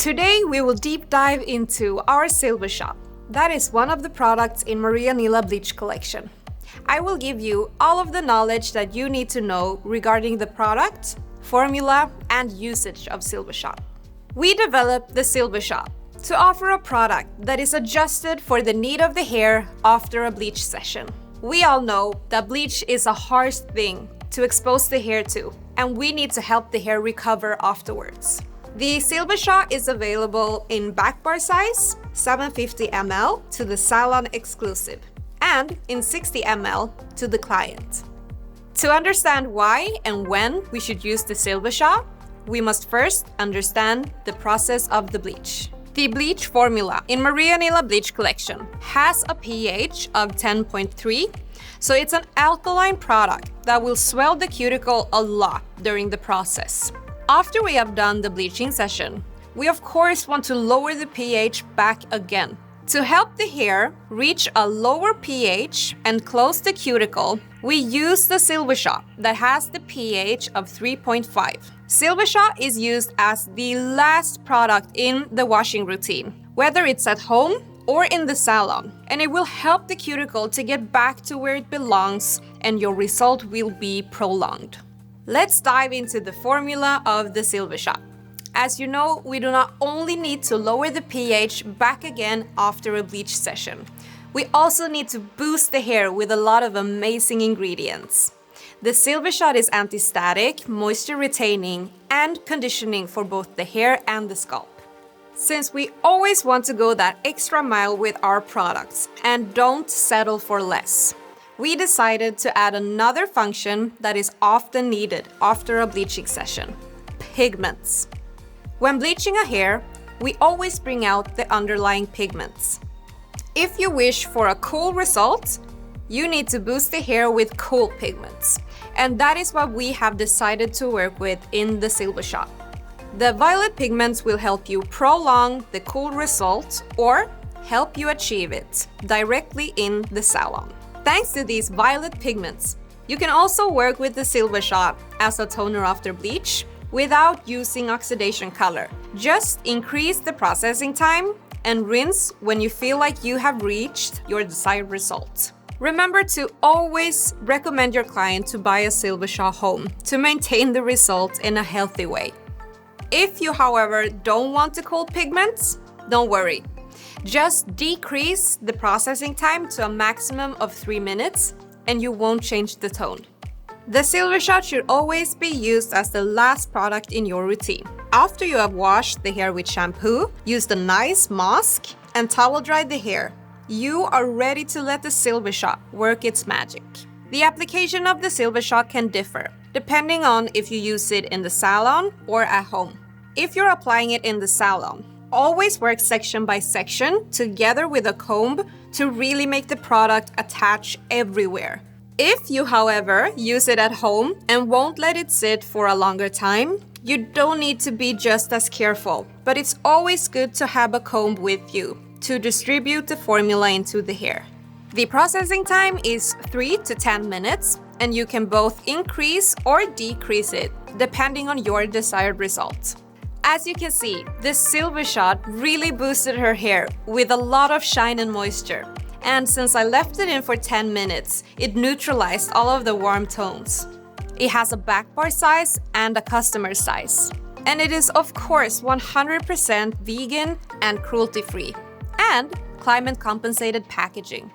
Today we will deep dive into our Silver Shot. That is one of the products in Maria Nila Bleach Collection. I will give you all of the knowledge that you need to know regarding the product, formula, and usage of Silver Shot. We developed the Silver Shot to offer a product that is adjusted for the need of the hair after a bleach session. We all know that bleach is a harsh thing to expose the hair to, and we need to help the hair recover afterwards. The Silver Shot is available in back bar size, 750 ml to the salon exclusive, and in 60 ml to the client. To understand why and when we should use the Silver Shot, we must first understand the process of the bleach. The bleach formula in Maria Nila Bleach Collection has a pH of 10.3, so it's an alkaline product that will swell the cuticle a lot during the process. After we have done the bleaching session, we of course want to lower the pH back again. To help the hair reach a lower pH and close the cuticle, we use the Silver Shot that has the pH of 3.5. Silver Shot is used as the last product in the washing routine, whether it's at home or in the salon, and it will help the cuticle to get back to where it belongs, and your result will be prolonged. Let's dive into the formula of the Silver Shot. As you know, we do not only need to lower the pH back again after a bleach session. We also need to boost the hair with a lot of amazing ingredients. The Silver Shot is anti-static, moisture retaining, and conditioning for both the hair and the scalp. Since we always want to go that extra mile with our products and don't settle for less, we decided to add another function that is often needed after a bleaching session: pigments. When bleaching a hair, we always bring out the underlying pigments. If you wish for a cool result, you need to boost the hair with cool pigments, and that is what we have decided to work with in the Silver Shot. The violet pigments will help you prolong the cool result or help you achieve it directly in the salon. Thanks to these violet pigments, you can also work with the Silver Shot as a toner after bleach without using oxidation color. Just increase the processing time and rinse when you feel like you have reached your desired result. Remember to always recommend your client to buy a Silver Shot home to maintain the result in a healthy way. If you, however, don't want the cold pigments, don't worry. Just decrease the processing time to a maximum of 3 minutes and you won't change the tone. The Silver Shot should always be used as the last product in your routine. After you have washed the hair with shampoo, used a nice mask, and towel dried the hair, you are ready to let the Silver Shot work its magic. The application of the Silver Shot can differ, depending on if you use it in the salon or at home. If you're applying it in the salon, always work section by section together with a comb to really make the product attach everywhere. If you, however, use it at home and won't let it sit for a longer time, you don't need to be just as careful, but it's always good to have a comb with you to distribute the formula into the hair. The processing time is 3 to 10 minutes, and you can both increase or decrease it depending on your desired result. As you can see, the Silver Shot really boosted her hair with a lot of shine and moisture. And since I left it in for 10 minutes, it neutralized all of the warm tones. It has a back bar size and a customer size. And it is of course 100% vegan and cruelty-free. And climate compensated packaging.